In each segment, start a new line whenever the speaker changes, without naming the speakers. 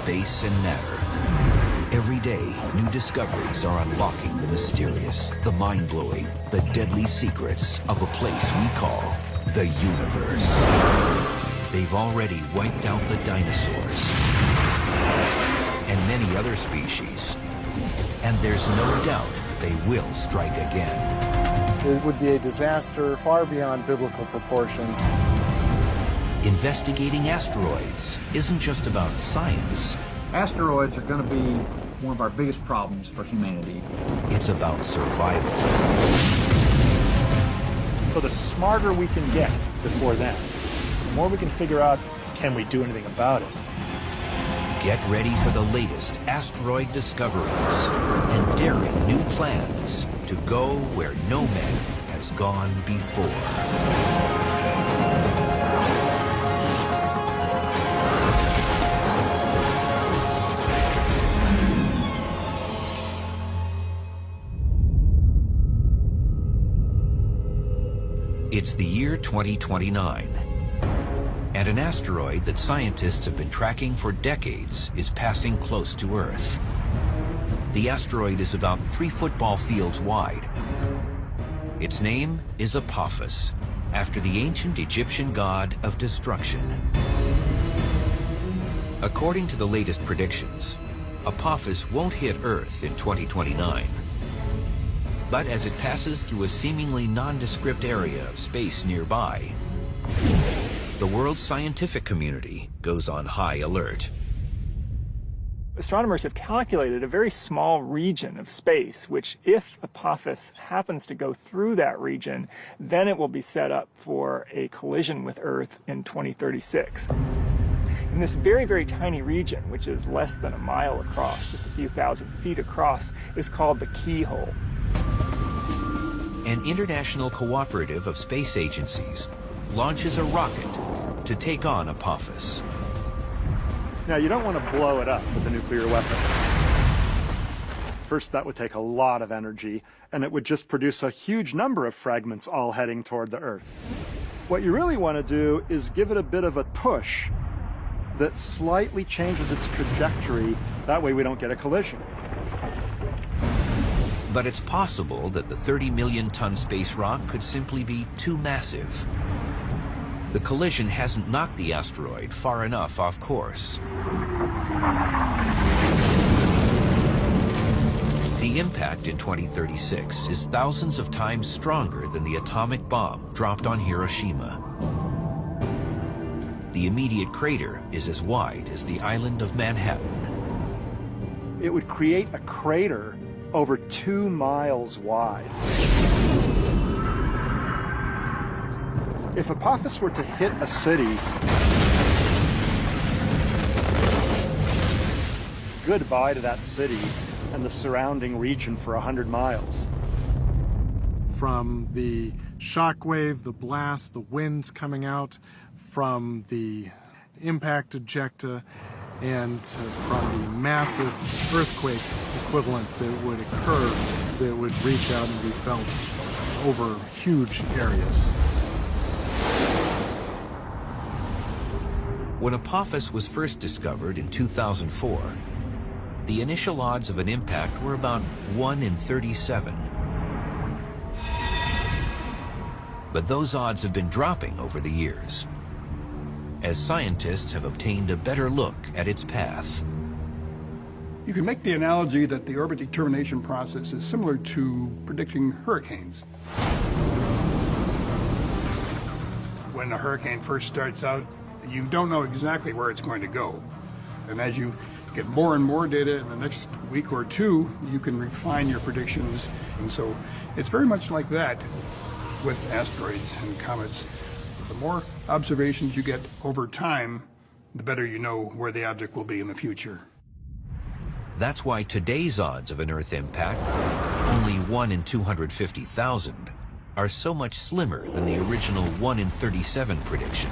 space and matter. Every day, new discoveries are unlocking the mysterious, the mind-blowing, the deadly secrets of a place we call the universe. They've already wiped out the dinosaurs and many other species. And there's no doubt they will strike again.
It would be a disaster far beyond biblical proportions.
Investigating asteroids isn't just about science.
Asteroids are going to be one of our biggest problems for humanity.
It's about survival.
So the smarter we can get before then, the more we can figure out, can we do anything about it?
Get ready for the latest asteroid discoveries and daring new plans to go where no man has gone before. It's the year 2029, and an asteroid that scientists have been tracking for decades is passing close to Earth. The asteroid is about 3 football fields wide. Its name is Apophis, after the ancient Egyptian god of destruction. According to the latest predictions, Apophis won't hit Earth in 2029. But as it passes through a seemingly nondescript area of space nearby, the world's scientific community goes on high alert.
Astronomers have calculated a very small region of space, which if Apophis happens to go through that region, then it will be set up for a collision with Earth in 2036. And this very, very tiny region, which is less than a mile across, just a few thousand feet across, is called the keyhole.
An international cooperative of space agencies launches a rocket to take on Apophis.
Now, you don't want to blow it up with a nuclear weapon. First, that would take a lot of energy, and it would just produce a huge number of fragments all heading toward the Earth. What you really want to do is give it a bit of a push that slightly changes its trajectory. That way we don't get a collision.
But it's possible that the 30-million-ton space rock could simply be too massive. The collision hasn't knocked the asteroid far enough off course. The impact in 2036 is thousands of times stronger than the atomic bomb dropped on Hiroshima. The immediate crater is as wide as the island of Manhattan.
It would create a crater over 2 miles wide. If Apophis were to hit a city, goodbye to that city and the surrounding region for 100 miles.
From the shock wave, the blast, the winds coming out, from the impact ejecta, and from the massive earthquake equivalent that would occur, that would reach out and be felt over huge areas.
When Apophis was first discovered in 2004, the initial odds of an impact were about 1 in 37. But those odds have been dropping over the years, as scientists have obtained a better look at its path.
You can make the analogy that the orbit determination process is similar to predicting hurricanes. When a hurricane first starts out, you don't know exactly where it's going to go. And as you get more and more data in the next week or two, you can refine your predictions. And so it's very much like that with asteroids and comets. The more observations you get over time, the better you know where the object will be in the future.
That's why today's odds of an Earth impact, only 1 in 250,000, are so much slimmer than the original 1 in 37 prediction.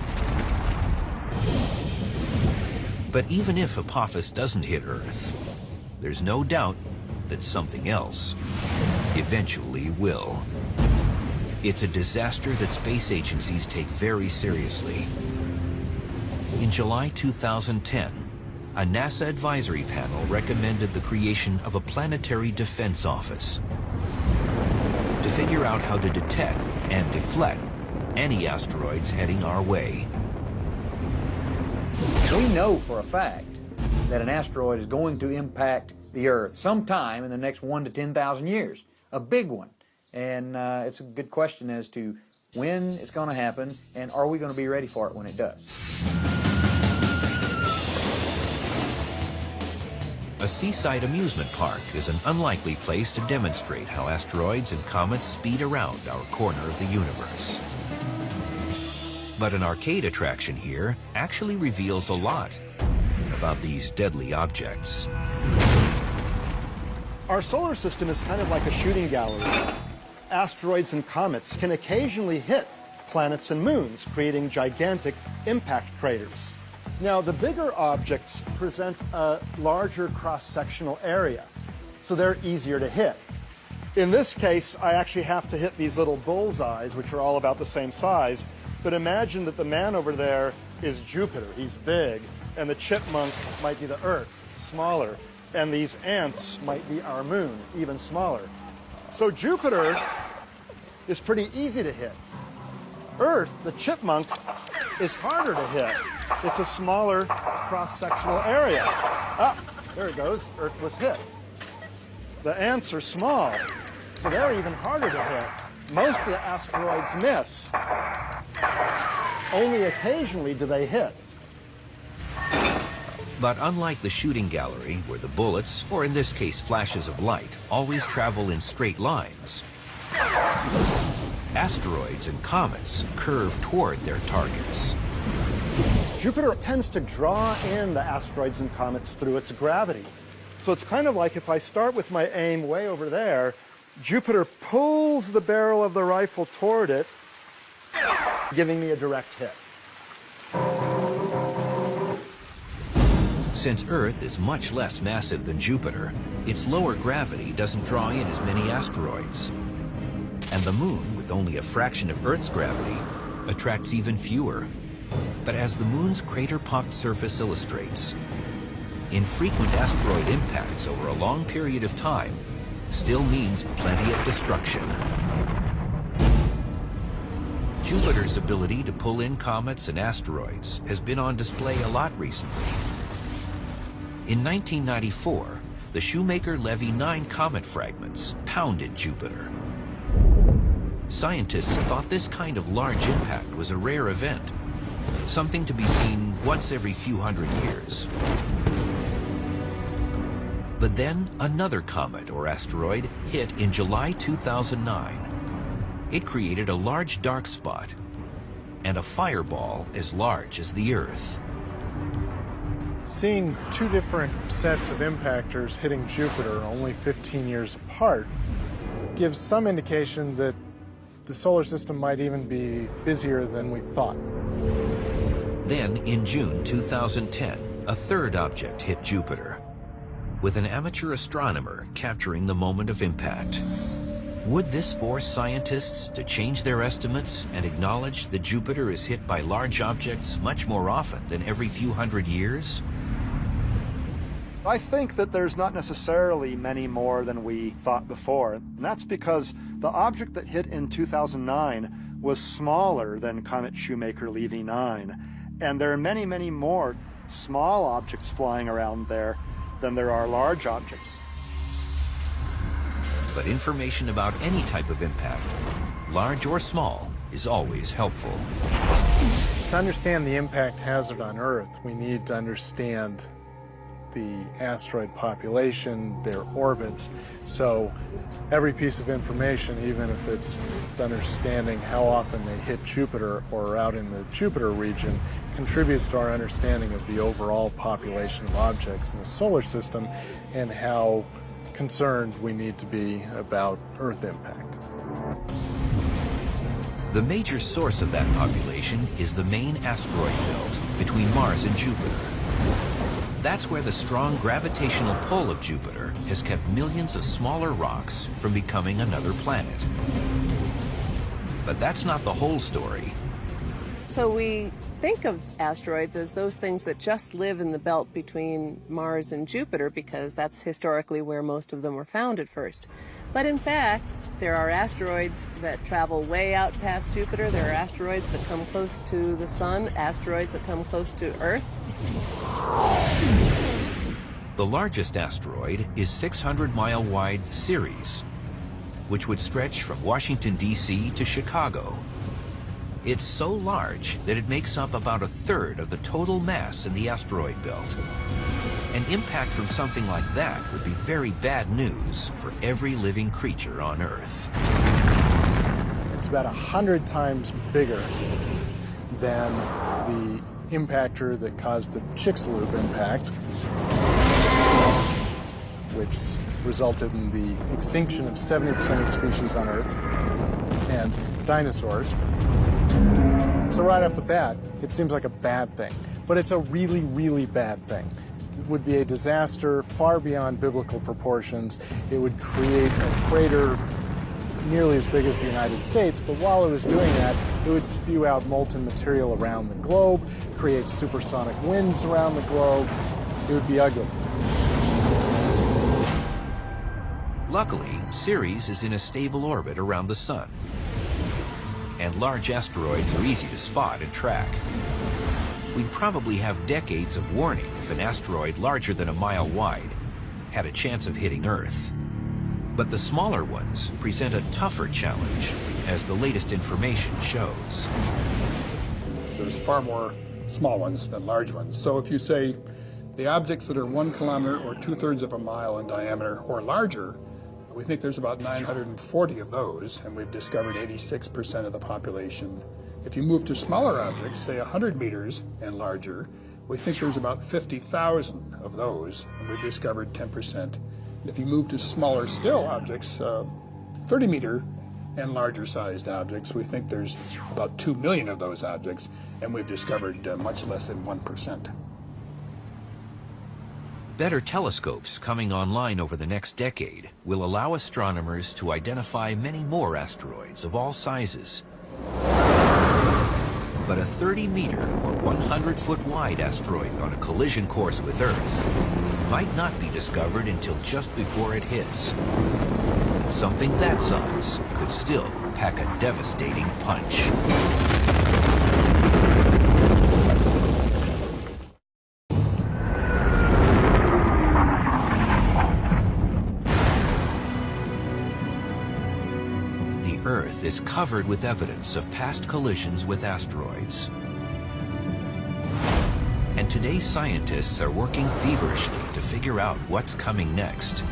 But even if Apophis doesn't hit Earth, there's no doubt that something else eventually will. It's a disaster that space agencies take very seriously. In July 2010, a NASA advisory panel recommended the creation of a planetary defense office to figure out how to detect and deflect any asteroids heading our way.
We know for a fact that an asteroid is going to impact the Earth sometime in the next 1 to 10,000 years, a big one. And it's a good question as to when it's going to happen and are we going to be ready for it when it does.
A seaside amusement park is an unlikely place to demonstrate how asteroids and comets speed around our corner of the universe. But an arcade attraction here actually reveals a lot about these deadly objects.
Our solar system is kind of like a shooting gallery. Asteroids and comets can occasionally hit planets and moons, creating gigantic impact craters. Now, the bigger objects present a larger cross-sectional area, so they're easier to hit. In this case, I actually have to hit these little bullseyes, which are all about the same size, but imagine that the man over there is Jupiter. He's big, and the chipmunk might be the Earth, smaller, and these ants might be our moon, even smaller. So Jupiter is pretty easy to hit. Earth, the chipmunk, is harder to hit. It's a smaller cross-sectional area. Ah, there it goes. Earth was hit. The ants are small, so they're even harder to hit. Most of the asteroids miss. Only occasionally do they hit.
But unlike the shooting gallery, where the bullets, or in this case flashes of light, always travel in straight lines, asteroids and comets curve toward their targets.
Jupiter tends to draw in the asteroids and comets through its gravity. So it's kind of like if I start with my aim way over there, Jupiter pulls the barrel of the rifle toward it, giving me a direct hit.
Since Earth is much less massive than Jupiter, its lower gravity doesn't draw in as many asteroids. And the Moon, with only a fraction of Earth's gravity, attracts even fewer. But as the Moon's crater-pocked surface illustrates, infrequent asteroid impacts over a long period of time still means plenty of destruction. Jupiter's ability to pull in comets and asteroids has been on display a lot recently. In 1994, the Shoemaker-Levy 9 comet fragments pounded Jupiter. Scientists thought this kind of large impact was a rare event, something to be seen once every few hundred years. But then another comet or asteroid hit in July 2009. It created a large dark spot and a fireball as large as the Earth.
Seeing two different sets of impactors hitting Jupiter only 15 years apart gives some indication that the solar system might even be busier than we thought.
Then, in June 2010, a third object hit Jupiter, with an amateur astronomer capturing the moment of impact. Would this force scientists to change their estimates and acknowledge that Jupiter is hit by large objects much more often than every few hundred years?
I think that there's not necessarily many more than we thought before. And that's because the object that hit in 2009 was smaller than Comet Shoemaker-Levy 9. And there are many, many more small objects flying around there than there are large objects.
But information about any type of impact, large or small, is always helpful.
To understand the impact hazard on Earth, we need to understand the asteroid population, their orbits. So every piece of information, even if it's understanding how often they hit Jupiter or out in the Jupiter region, contributes to our understanding of the overall population of objects in the solar system and how concerned we need to be about Earth impact.
The major source of that population is the main asteroid belt between Mars and Jupiter. That's where the strong gravitational pull of Jupiter has kept millions of smaller rocks from becoming another planet. But that's not the whole story.
So we think of asteroids as those things that just live in the belt between Mars and Jupiter, because that's historically where most of them were found at first. But in fact, there are asteroids that travel way out past Jupiter. There are asteroids that come close to the Sun, asteroids that come close to Earth.
The largest asteroid is 600-mile-wide Ceres, which would stretch from Washington, D.C. to Chicago. It's so large that it makes up about 1/3 of the total mass in the asteroid belt. An impact from something like that would be very bad news for every living creature on Earth.
It's about 100 times bigger than the impactor that caused the Chicxulub impact, which resulted in the extinction of 70% of species on Earth and dinosaurs. So right off the bat, it seems like a bad thing, but it's a really, really bad thing. It would be a disaster far beyond biblical proportions. It would create a crater nearly as big as the United States, but while it was doing that, it would spew out molten material around the globe, create supersonic winds around the globe. It would be ugly.
Luckily, Ceres is in a stable orbit around the Sun, and large asteroids are easy to spot and track. We'd probably have decades of warning if an asteroid larger than a mile wide had a chance of hitting Earth. But the smaller ones present a tougher challenge, as the latest information shows.
There's far more small ones than large ones. So if you say the objects that are 1 kilometer or 2/3 of a mile in diameter or larger, we think there's about 940 of those, and we've discovered 86% of the population. If you move to smaller objects, say 100 meters and larger, we think there's about 50,000 of those, and we've discovered 10%. If you move to smaller still objects, 30 meter and larger sized objects, we think there's about 2 million of those objects, and we've discovered much less than 1%.
Better telescopes coming online over the next decade will allow astronomers to identify many more asteroids of all sizes. But a 30-meter or 100-foot wide asteroid on a collision course with Earth might not be discovered until just before it hits. Something that size could still pack a devastating punch. Earth is covered with evidence of past collisions with asteroids. And today's scientists are working feverishly to figure out what's coming next.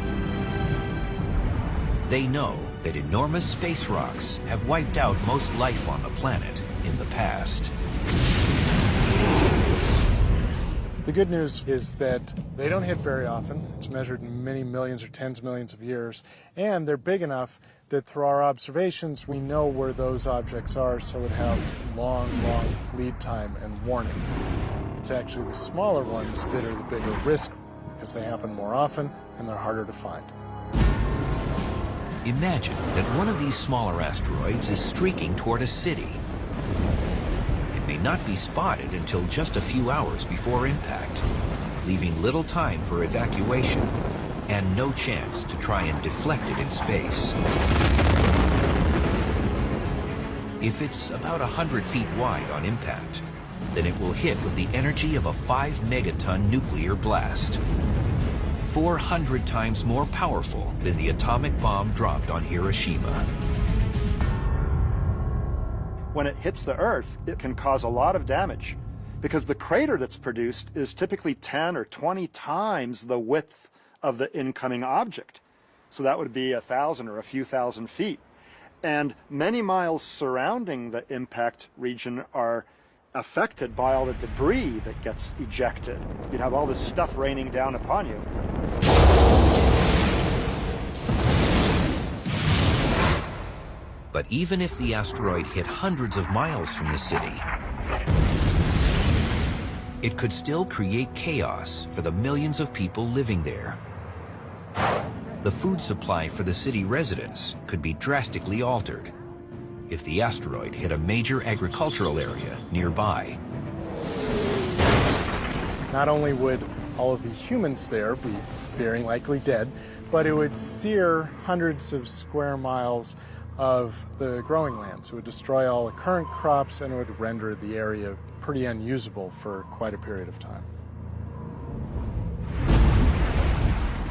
They know that enormous space rocks have wiped out most life on the planet in the past.
The good news is that they don't hit very often. It's measured in many millions or tens of millions of years, and they're big enough that through our observations we know where those objects are, so it have long lead time and warning. It's actually the smaller ones that are the bigger risk because they happen more often and they're harder to find.
Imagine that one of these smaller asteroids is streaking toward a city. It may not be spotted until just a few hours before impact, leaving little time for evacuation and no chance to try and deflect it in space. If it's about 100 feet wide on impact, then it will hit with the energy of a 5-megaton nuclear blast, 400 times more powerful than the atomic bomb dropped on Hiroshima.
When it hits the Earth, it can cause a lot of damage because the crater that's produced is typically 10 or 20 times the width of the incoming object. So that would be 1,000 or a few thousand feet. And many miles surrounding the impact region are affected by all the debris that gets ejected. You'd have all this stuff raining down upon you.
But even if the asteroid hit hundreds of miles from the city, it could still create chaos for the millions of people living there. The food supply for the city residents could be drastically altered if the asteroid hit a major agricultural area nearby.
not only would all of the humans there be very likely dead, but it would sear hundreds of square miles of the growing lands. It would destroy all the current crops, and it would render the area pretty unusable for quite a period of time.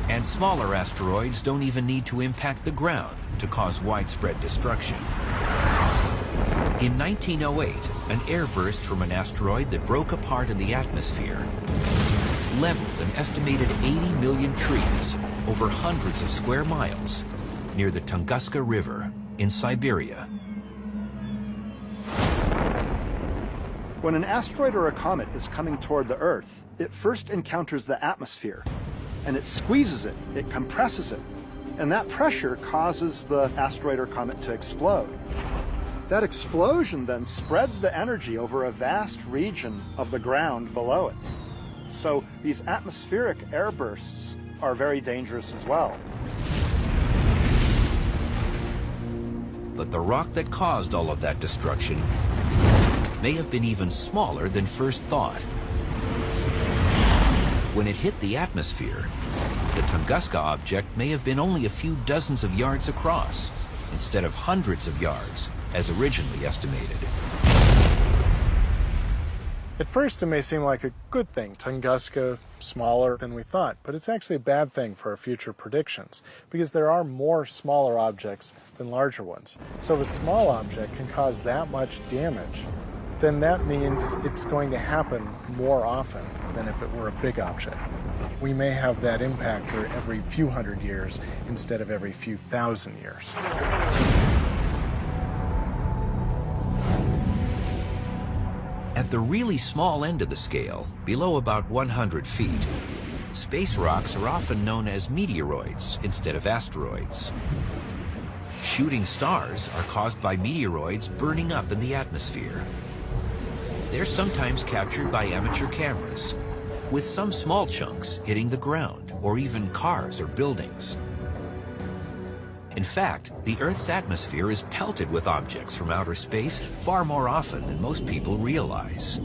And smaller asteroids don't even need to impact the ground to cause widespread destruction. In 1908, an airburst from an asteroid that broke apart in the atmosphere leveled an estimated 80 million trees over hundreds of square miles near the Tunguska River in Siberia.
When an asteroid or a comet is coming toward the Earth, it first encounters the atmosphere, and it squeezes it, it compresses it, and that pressure causes the asteroid or comet to explode. That explosion then spreads the energy over a vast region of the ground below it. So these atmospheric airbursts are very dangerous as well.
But the rock that caused all of that destruction may have been even smaller than first thought. When it hit the atmosphere, the Tunguska object may have been only a few dozens of yards across, instead of hundreds of yards, as originally estimated.
At first, it may seem like a good thing, Tunguska smaller than we thought, but it's actually a bad thing for our future predictions, because there are more smaller objects than larger ones. So if a small object can cause that much damage, then that means it's going to happen more often than if it were a big object. We may have that impact for every few hundred years instead of every few thousand years.
At the really small end of the scale, below about 100 feet, space rocks are often known as meteoroids instead of asteroids. Shooting stars are caused by meteoroids burning up in the atmosphere. They're sometimes captured by amateur cameras, with some small chunks hitting the ground or even cars or buildings. In fact, the Earth's atmosphere is pelted with objects from outer space far more often than most people realize.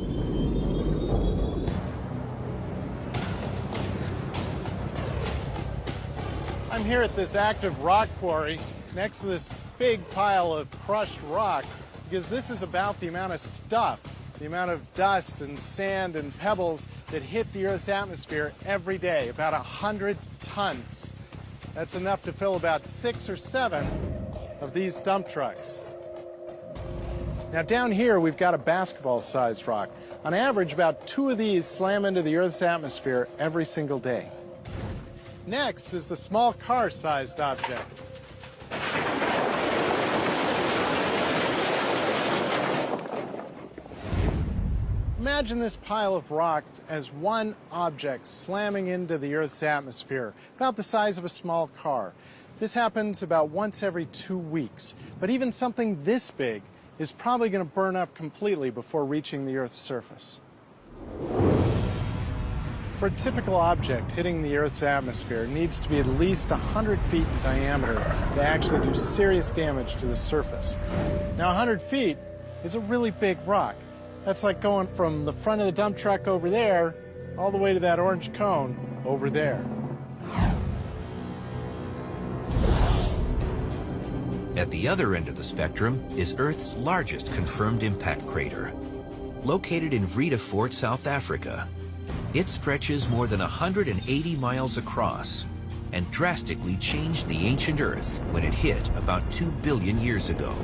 I'm here at this active rock quarry next to this big pile of crushed rock, because this is about the amount of stuff, the amount of dust and sand and pebbles that hit the Earth's atmosphere every day, about 100 tons. That's enough to fill about 6 or 7 of these dump trucks. Now down here we've got a basketball-sized rock. On average, about 2 of these slam into the Earth's atmosphere every single day. Next is the small car-sized object. Imagine this pile of rocks as one object slamming into the Earth's atmosphere, about the size of a small car. This happens about once every 2 weeks, but even something this big is probably going to burn up completely before reaching the Earth's surface. For a typical object hitting the Earth's atmosphere, it needs to be at least 100 feet in diameter to actually do serious damage to the surface. Now 100 feet is a really big rock. That's like going from the front of the dump truck over there all the way to that orange cone over there.
At the other end of the spectrum is Earth's largest confirmed impact crater. Located in Vredefort, South Africa, it stretches more than 180 miles across and drastically changed the ancient Earth when it hit about 2 billion years ago.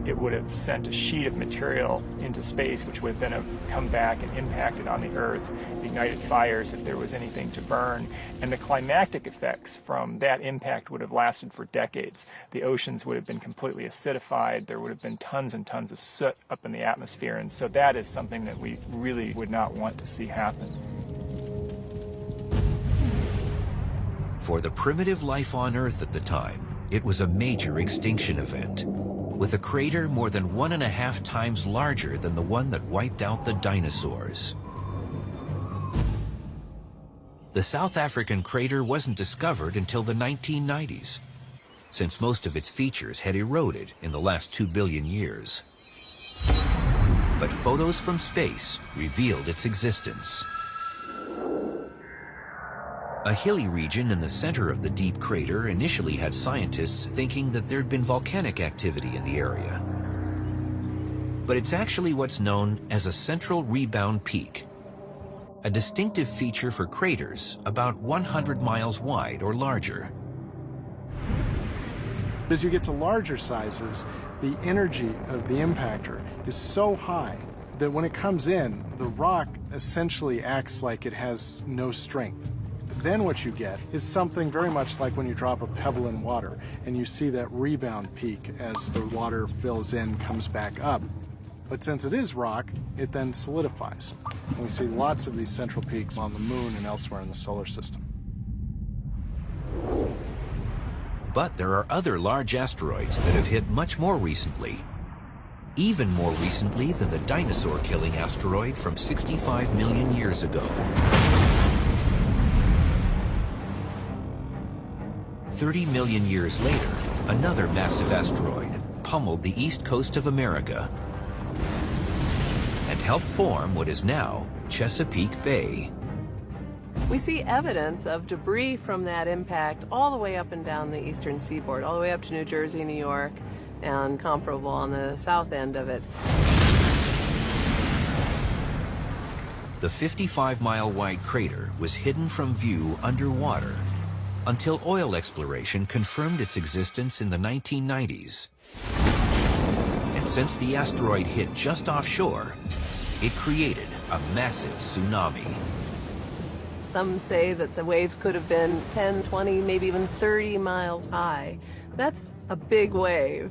It would have sent a sheet of material into space, which would then have come back and impacted on the Earth, ignited fires if there was anything to burn, and the climactic effects from that impact would have lasted for decades. The oceans would have been completely acidified, there would have been tons and tons of soot up in the atmosphere, and so that is something that we really would not want to see happen.
For the primitive life on Earth at the time, it was a major extinction event, with a crater more than 1.5 times larger than the one that wiped out the dinosaurs. The South African crater wasn't discovered until the 1990s, since most of its features had eroded in the last 2 billion years. but photos from space revealed its existence. A hilly region in the center of the deep crater initially had scientists thinking that there'd been volcanic activity in the area. But it's actually what's known as a central rebound peak, a distinctive feature for craters about 100 miles wide or larger.
As you get to larger sizes, the energy of the impactor is so high that when it comes in, the rock essentially acts like it has no strength. Then what you get is something very much like when you drop a pebble in water and you see that rebound peak as the water fills in, comes back up. But since it is rock, it then solidifies. And we see lots of these central peaks on the moon and elsewhere in the solar system.
But there are other large asteroids that have hit much more recently. Even more recently than the dinosaur-killing asteroid from 65 million years ago. 30 million years later, another massive asteroid pummeled the east coast of America and helped form what is now Chesapeake Bay.
We see evidence of debris from that impact all the way up and down the eastern seaboard, all the way up to New Jersey, New York, and comparable on the south end of it.
The 55-mile-wide crater was hidden from view underwater until oil exploration confirmed its existence in the 1990s. And since the asteroid hit just offshore, it created a massive tsunami.
Some say that the waves could have been 10, 20, maybe even 30 miles high. That's a big wave.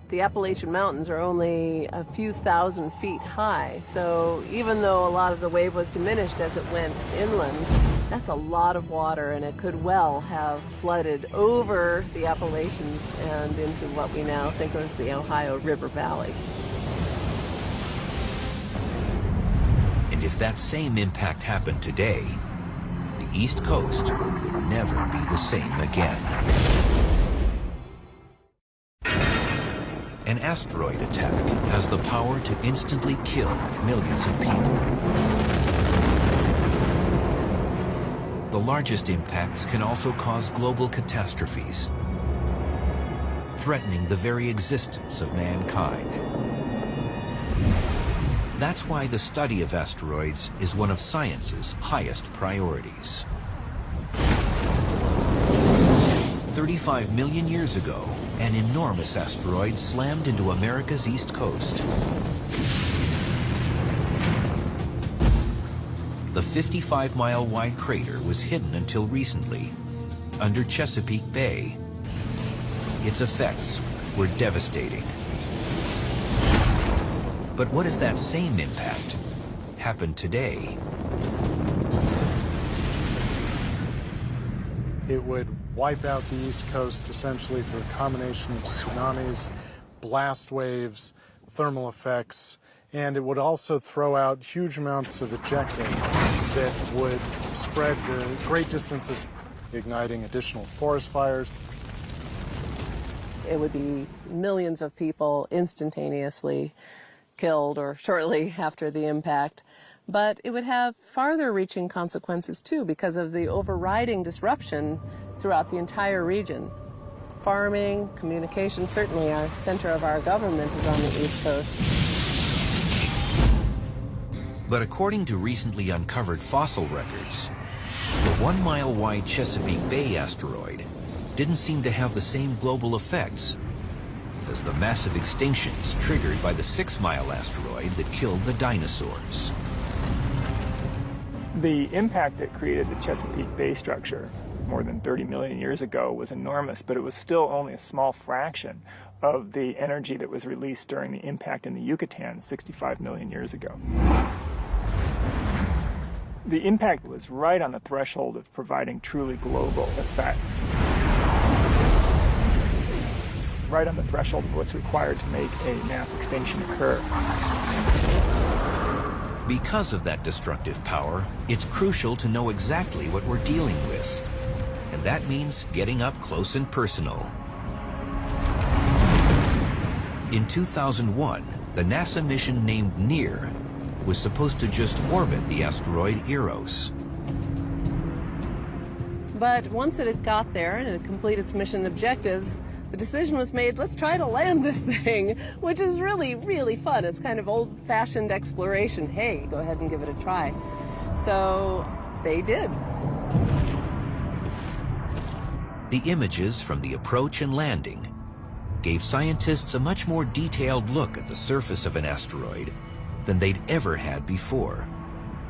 The Appalachian Mountains are only a few thousand feet high, so even though a lot of the wave was diminished as it went inland, that's a lot of water, and it could well have flooded over the Appalachians and into what we now think of as the Ohio River Valley.
And if that same impact happened today, the East Coast would never be the same again. An asteroid attack has the power to instantly kill millions of people. The largest impacts can also cause global catastrophes, threatening the very existence of mankind. That's why the study of asteroids is one of science's highest priorities. 35 million years ago, an enormous asteroid slammed into America's east coast. The 55-mile-wide crater was hidden until recently, under Chesapeake Bay. Its effects were devastating. But what if that same impact happened today?
It would wipe out the East Coast essentially through a combination of tsunamis, blast waves, thermal effects, and it would also throw out huge amounts of ejecta that would spread to great distances, igniting additional forest fires.
It would be millions of people instantaneously killed or shortly after the impact. But it would have farther-reaching consequences, too, because of the overriding disruption throughout the entire region. Farming, communication, certainly our center of our government is on the East Coast.
But according to recently uncovered fossil records, the 1-mile-wide Chesapeake Bay asteroid didn't seem to have the same global effects as the massive extinctions triggered by the 6-mile asteroid that killed the dinosaurs.
The impact that created the Chesapeake Bay structure more than 30 million years ago was enormous, but it was still only a small fraction of the energy that was released during the impact in the Yucatan 65 million years ago. The impact was right on the threshold of providing truly global effects. Right on the threshold of what's required to make a mass extinction occur.
Because of that destructive power, it's crucial to know exactly what we're dealing with. And that means getting up close and personal. In 2001, The NASA mission named NEAR was supposed to just orbit the asteroid Eros.
But once it had got there and it had completed its mission objectives, the decision was made, let's try to land this thing, which is really, really fun. It's kind of old-fashioned exploration. Hey, go ahead and give it a try. So they did.
The images from the approach and landing gave scientists a much more detailed look at the surface of an asteroid than they'd ever had before,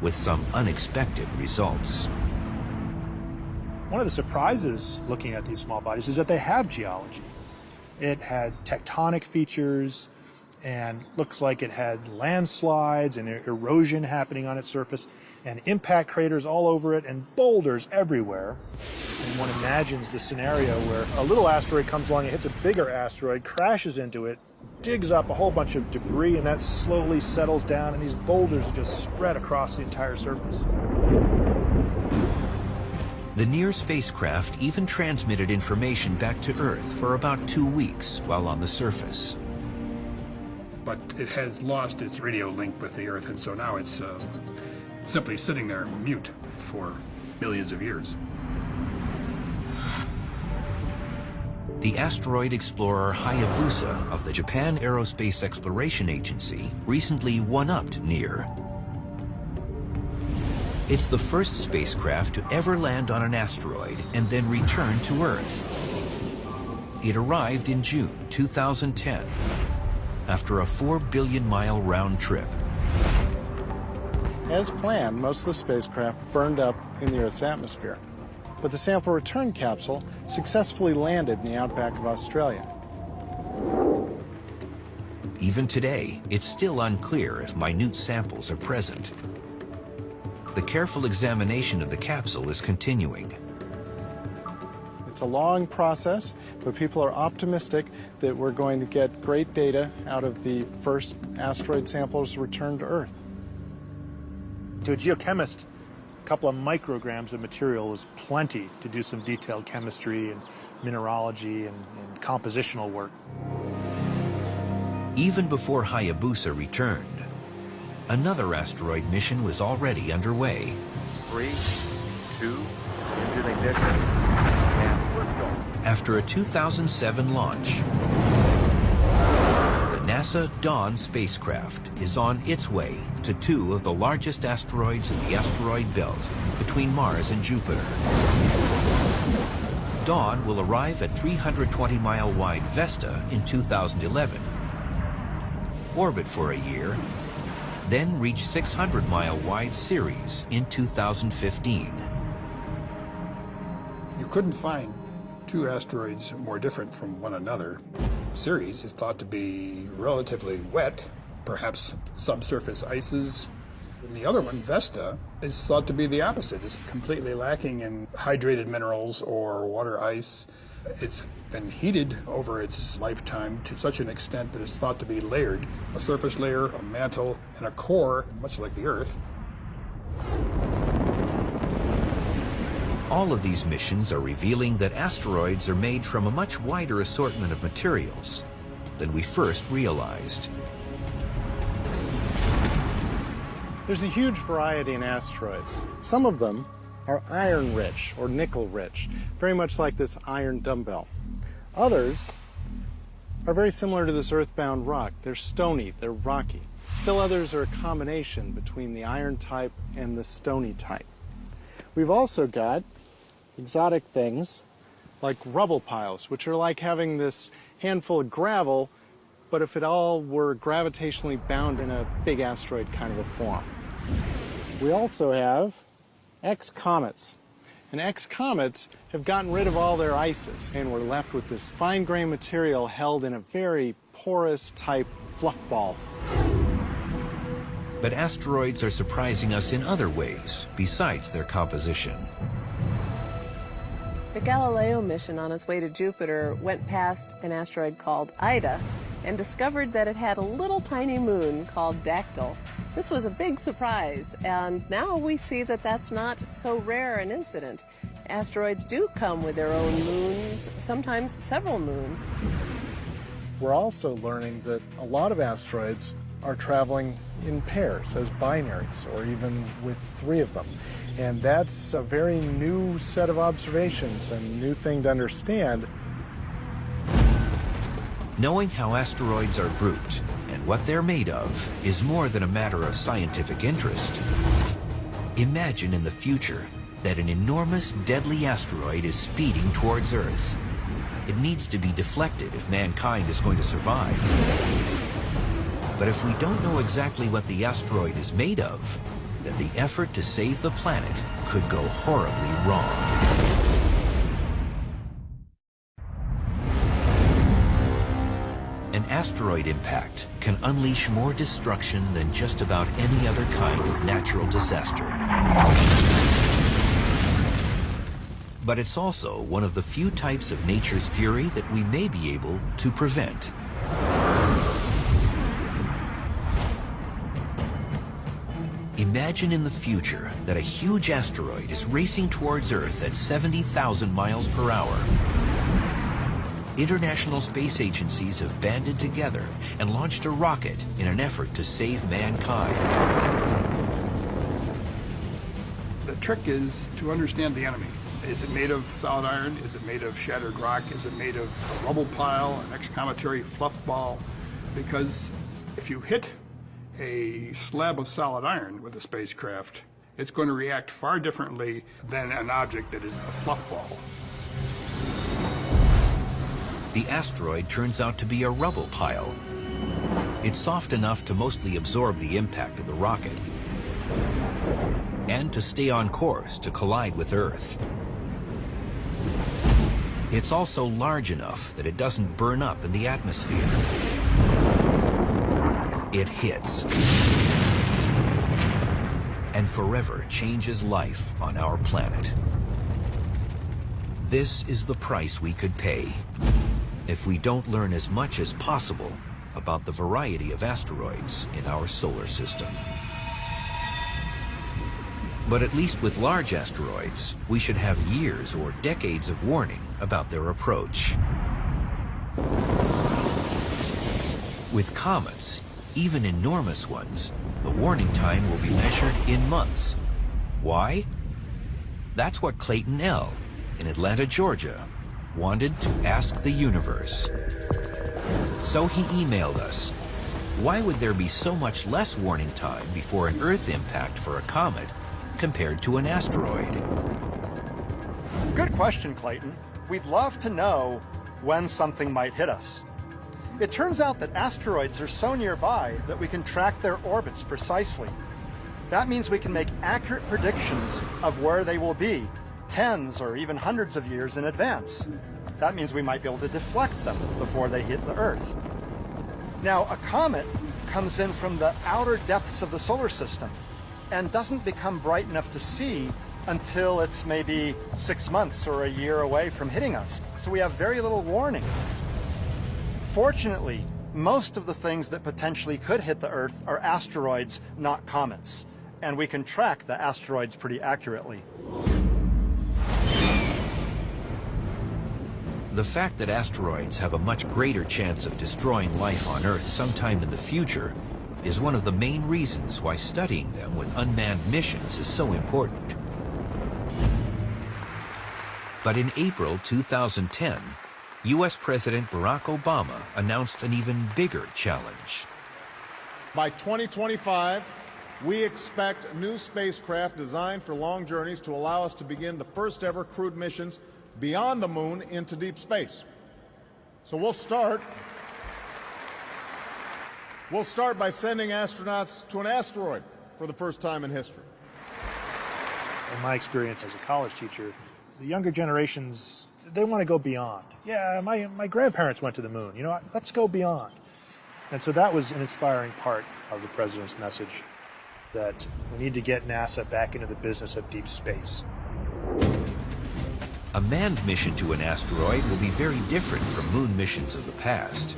with some unexpected results.
One of the surprises looking at these small bodies is that they have geology. It had tectonic features and looks like it had landslides and erosion happening on its surface and impact craters all over it and boulders everywhere. And one imagines the scenario where a little asteroid comes along and hits a bigger asteroid, crashes into it, digs up a whole bunch of debris, and that slowly settles down, and these boulders just spread across the entire surface.
The NEAR spacecraft even transmitted information back to Earth for about 2 weeks while on the surface.
But it has lost its radio link with the Earth, and so now it's simply sitting there mute for millions of years.
The asteroid explorer Hayabusa of the Japan Aerospace Exploration Agency recently one-upped NEAR. It's the first spacecraft to ever land on an asteroid and then return to Earth. It arrived in June 2010 after a 4 billion-mile round trip.
As planned, most of the spacecraft burned up in the Earth's atmosphere, but the sample return capsule successfully landed in the outback of Australia.
Even today, it's still unclear if minute samples are present. The careful examination of the capsule is continuing.
It's a long process, but people are optimistic that we're going to get great data out of the first asteroid samples returned to Earth.
To a geochemist, a couple of micrograms of material is plenty to do some detailed chemistry and mineralogy and compositional work.
Even before Hayabusa returned, another asteroid mission was already underway.
3, 2, engine ignition, and liftoff.
After a 2007 launch, the NASA Dawn spacecraft is on its way to 2 of the largest asteroids in the asteroid belt between Mars and Jupiter. Dawn will arrive at 320-mile-wide Vesta in 2011, orbit for a year, then reach 600-mile-wide Ceres in 2015.
You couldn't find 2 asteroids more different from one another. Ceres is thought to be relatively wet, perhaps subsurface ices. And the other one, Vesta, is thought to be the opposite. It's completely lacking in hydrated minerals or water ice. It's been heated over its lifetime to such an extent that it's thought to be layered. A surface layer, a mantle, and a core, much like the Earth.
All of these missions are revealing that asteroids are made from a much wider assortment of materials than we first realized.
There's a huge variety in asteroids. Some of them are iron-rich or nickel-rich, very much like this iron dumbbell. Others are very similar to this earthbound rock. They're stony, they're rocky. Still others are a combination between the iron type and the stony type. We've also got exotic things like rubble piles, which are like having this handful of gravel, but if it all were gravitationally bound in a big asteroid kind of a form. We also have X-comets. And X-comets have gotten rid of all their ices, and we're left with this fine-grained material held in a very porous type fluff ball.
But asteroids are surprising us in other ways besides their composition.
The Galileo mission on its way to Jupiter went past an asteroid called Ida and discovered that it had a little tiny moon called Dactyl. This was a big surprise, and now we see that that's not so rare an incident. Asteroids do come with their own moons, sometimes several moons.
we're also learning that a lot of asteroids are traveling in pairs, as binaries, or even with 3 of them. And that's a very new set of observations and new thing to understand.
Knowing how asteroids are grouped and what they're made of is more than a matter of scientific interest. Imagine in the future that an enormous, deadly asteroid is speeding towards Earth. It needs to be deflected if mankind is going to survive. But if we don't know exactly what the asteroid is made of, then the effort to save the planet could go horribly wrong. An asteroid impact can unleash more destruction than just about any other kind of natural disaster. But it's also one of the few types of nature's fury that we may be able to prevent. Imagine in the future that a huge asteroid is racing towards Earth at 70,000 miles per hour. International space agencies have banded together and launched a rocket in an effort to save mankind.
The trick is to understand the enemy. Is it made of solid iron? Is it made of shattered rock? Is it made of a rubble pile, an exclamatory fluff ball? Because if you hit a slab of solid iron with a spacecraft, it's going to react far differently than an object that is a fluff ball.
The asteroid turns out to be a rubble pile. It's soft enough to mostly absorb the impact of the rocket and to stay on course to collide with Earth. It's also large enough that it doesn't burn up in the atmosphere. It hits and forever changes life on our planet. This is the price we could pay if we don't learn as much as possible about the variety of asteroids in our solar system. But at least with large asteroids, we should have years or decades of warning about their approach. With comets, even enormous ones, the warning time will be measured in months. Why? That's what Clayton L. in Atlanta, Georgia, wanted to ask the universe. So he emailed us. Why would there be so much less warning time before an Earth impact for a comet compared to an asteroid?
Good question, Clayton. We'd love to know when something might hit us. It turns out that asteroids are so nearby that we can track their orbits precisely. That means we can make accurate predictions of where they will be, tens or even hundreds of years in advance. That means we might be able to deflect them before they hit the Earth. Now, a comet comes in from the outer depths of the solar system and doesn't become bright enough to see until it's maybe 6 months or a year away from hitting us. So we have very little warning. Fortunately, most of the things that potentially could hit the Earth are asteroids, not comets. And we can track the asteroids pretty accurately.
The fact that asteroids have a much greater chance of destroying life on Earth sometime in the future is one of the main reasons why studying them with unmanned missions is so important. But in April 2010, U.S. President Barack Obama announced an even bigger challenge.
By 2025, we expect new spacecraft designed for long journeys to allow us to begin the first ever crewed missions beyond the moon into deep space. So we'll start by sending astronauts to an asteroid for the first time in history.
In my experience as a college teacher, the younger generations, they want to go beyond. Yeah, my grandparents went to the moon. You know, let's go beyond. And so that was an inspiring part of the president's message, that we need to get NASA back into the business of deep space.
A manned mission to an asteroid will be very different from moon missions of the past.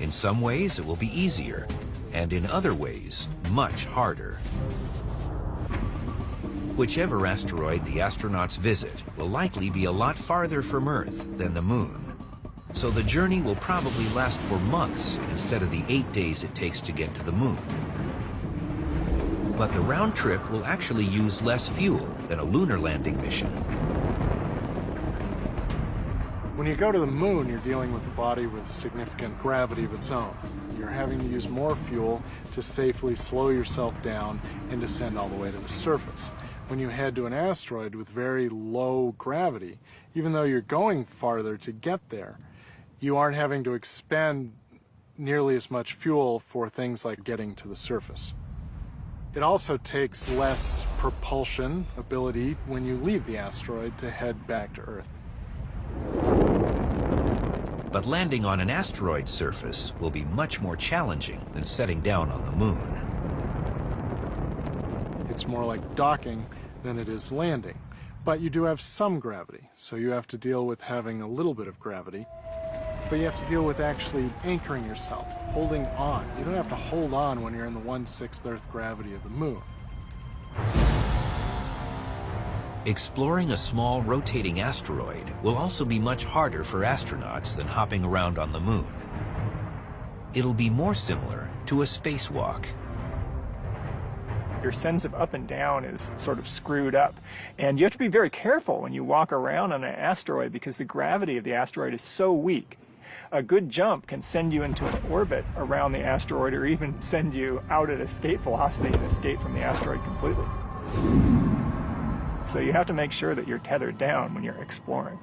In some ways, it will be easier, and in other ways, much harder. Whichever asteroid the astronauts visit will likely be a lot farther from Earth than the moon. So the journey will probably last for months instead of the 8 days it takes to get to the moon. But the round trip will actually use less fuel than a lunar landing mission.
When you go to the moon, you're dealing with a body with significant gravity of its own. You're having to use more fuel to safely slow yourself down and descend all the way to the surface. When you head to an asteroid with very low gravity, even though you're going farther to get there, you aren't having to expend nearly as much fuel for things like getting to the surface. It also takes less propulsion ability when you leave the asteroid to head back to Earth.
But landing on an asteroid surface will be much more challenging than setting down on the moon.
It's more like docking than it is landing. But you do have some gravity, so you have to deal with having a little bit of gravity. But you have to deal with actually anchoring yourself, holding on. You don't have to hold on when you're in the 1/6 Earth gravity of the moon.
Exploring a small rotating asteroid will also be much harder for astronauts than hopping around on the moon. It'll be more similar to a spacewalk.
Your sense of up and down is sort of screwed up. And you have to be very careful when you walk around on an asteroid because the gravity of the asteroid is so weak. A good jump can send you into an orbit around the asteroid or even send you out at escape velocity and escape from the asteroid completely. So you have to make sure that you're tethered down when you're exploring.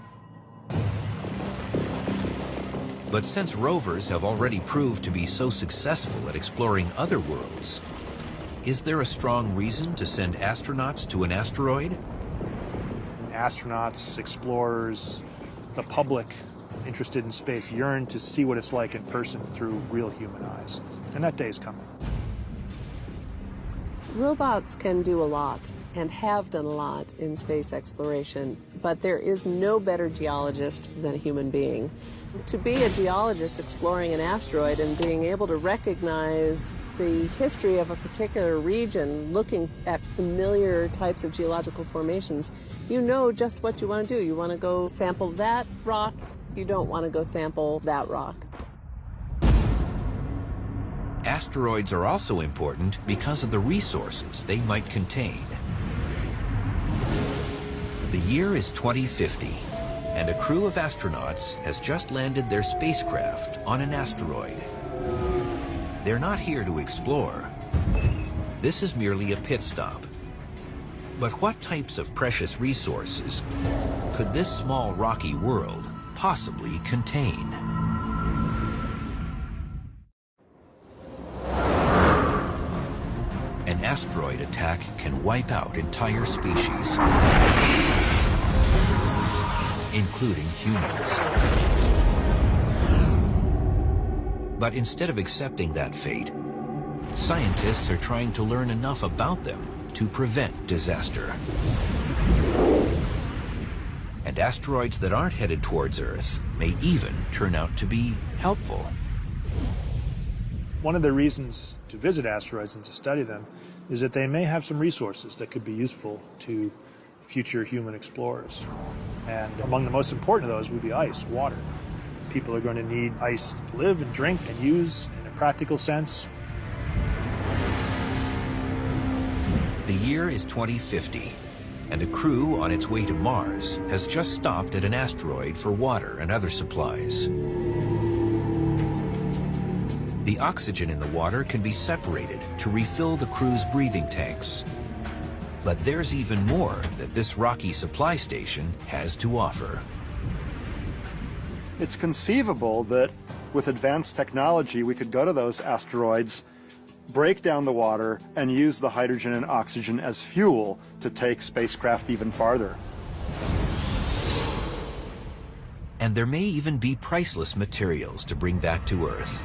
But since rovers have already proved to be so successful at exploring other worlds, is there a strong reason to send astronauts to an asteroid?
Astronauts, explorers, the public interested in space yearn to see what it's like in person through real human eyes. And that day is coming.
Robots can do a lot and have done a lot in space exploration, but there is no better geologist than a human being. To be a geologist exploring an asteroid and being able to recognize the history of a particular region, looking at familiar types of geological formations, you know just what you want to do. You want to go sample that rock, you don't want to go sample that rock.
Asteroids are also important because of the resources they might contain. The year is 2050, and a crew of astronauts has just landed their spacecraft on an asteroid. They're not here to explore. This is merely a pit stop. But what types of precious resources could this small rocky world possibly contain? An asteroid attack can wipe out entire species, including humans. But instead of accepting that fate, scientists are trying to learn enough about them to prevent disaster. And asteroids that aren't headed towards Earth may even turn out to be helpful.
One of the reasons to visit asteroids and to study them is that they may have some resources that could be useful to future human explorers. And among the most important of those would be ice, water. People are going to need ice to live and drink and use in a practical sense.
The year is 2050, and a crew on its way to Mars has just stopped at an asteroid for water and other supplies. The oxygen in the water can be separated to refill the crew's breathing tanks. But there's even more that this rocky supply station has to offer.
It's conceivable that with advanced technology, we could go to those asteroids, break down the water, and use the hydrogen and oxygen as fuel to take spacecraft even farther.
And there may even be priceless materials to bring back to Earth.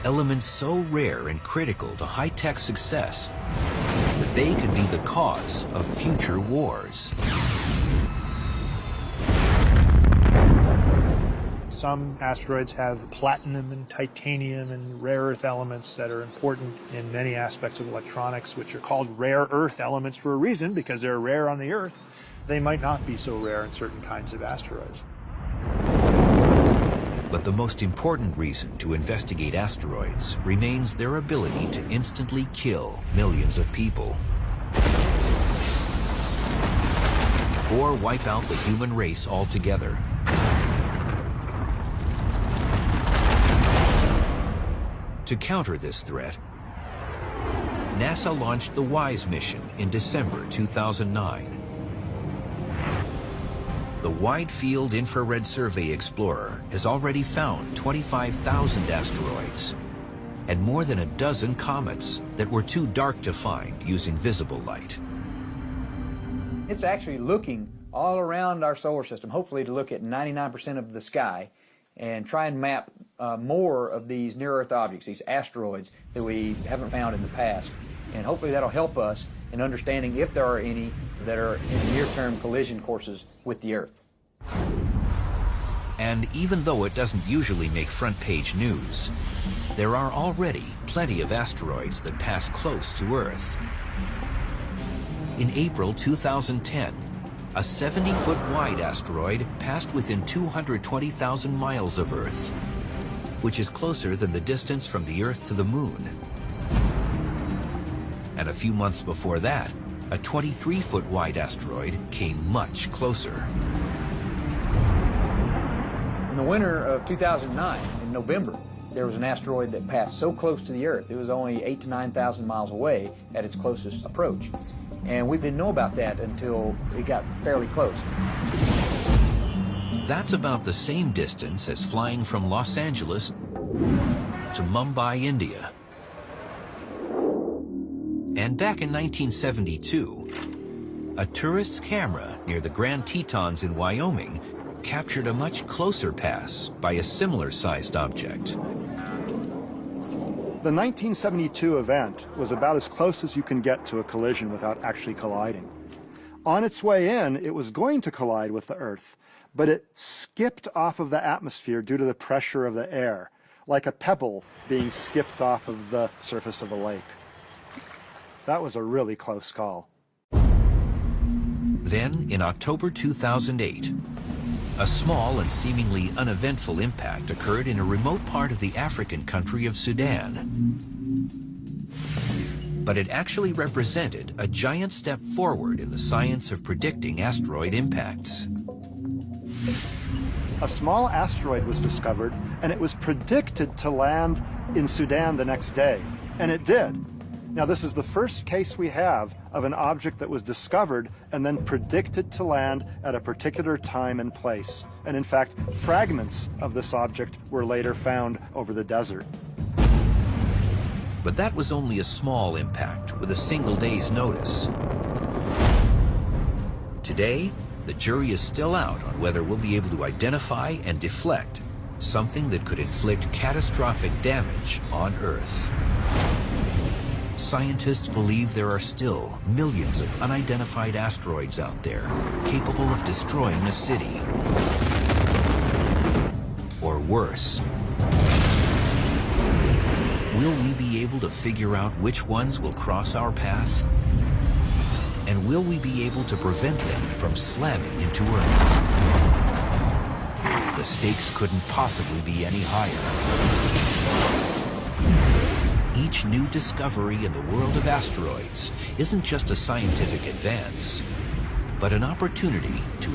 Elements so rare and critical to high-tech success that they could be the cause of future wars.
Some asteroids have platinum and titanium and rare earth elements that are important in many aspects of electronics, which are called rare earth elements for a reason, because they're rare on the Earth. They might not be so rare in certain kinds of asteroids.
But the most important reason to investigate asteroids remains their ability to instantly kill millions of people or wipe out the human race altogether. To counter this threat, NASA launched the WISE mission in December 2009. The Wide Field Infrared Survey Explorer has already found 25,000 asteroids and more than a dozen comets that were too dark to find using visible light.
It's actually looking all around our solar system, hopefully to look at 99% of the sky and try and map more of these near-Earth objects, these asteroids that we haven't found in the past. And hopefully that'll help us in understanding if there are any that are in near-term collision courses with the Earth.
And even though it doesn't usually make front-page news, there are already plenty of asteroids that pass close to Earth. In April 2010, a 70-foot wide asteroid passed within 220,000 miles of Earth, which is closer than the distance from the Earth to the Moon. And a few months before that, a 23-foot wide asteroid came much closer.
In the winter of 2009, in November, there was an asteroid that passed so close to the Earth. It was only 8,000 to 9,000 miles away at its closest approach. And we didn't know about that until it got fairly close.
That's about the same distance as flying from Los Angeles to Mumbai, India. And back in 1972, a tourist's camera near the Grand Tetons in Wyoming captured a much closer pass by a similar-sized object.
The 1972 event was about as close as you can get to a collision without actually colliding. On its way in, it was going to collide with the Earth, but it skipped off of the atmosphere due to the pressure of the air, like a pebble being skipped off of the surface of a lake. That was a really close call.
Then, in October 2008, a small and seemingly uneventful impact occurred in a remote part of the African country of Sudan. But it actually represented a giant step forward in the science of predicting asteroid impacts.
A small asteroid was discovered, and it was predicted to land in Sudan the next day, and it did. Now, this is the first case we have of an object that was discovered and then predicted to land at a particular time and place. And in fact, fragments of this object were later found over the desert.
But that was only a small impact with a single day's notice. Today, the jury is still out on whether we'll be able to identify and deflect something that could inflict catastrophic damage on Earth. Scientists believe there are still millions of unidentified asteroids out there capable of destroying a city. Or worse. Will we be able to figure out which ones will cross our path? And will we be able to prevent them from slamming into Earth? The stakes couldn't possibly be any higher. Each new discovery in the world of asteroids isn't just a scientific advance, but an opportunity to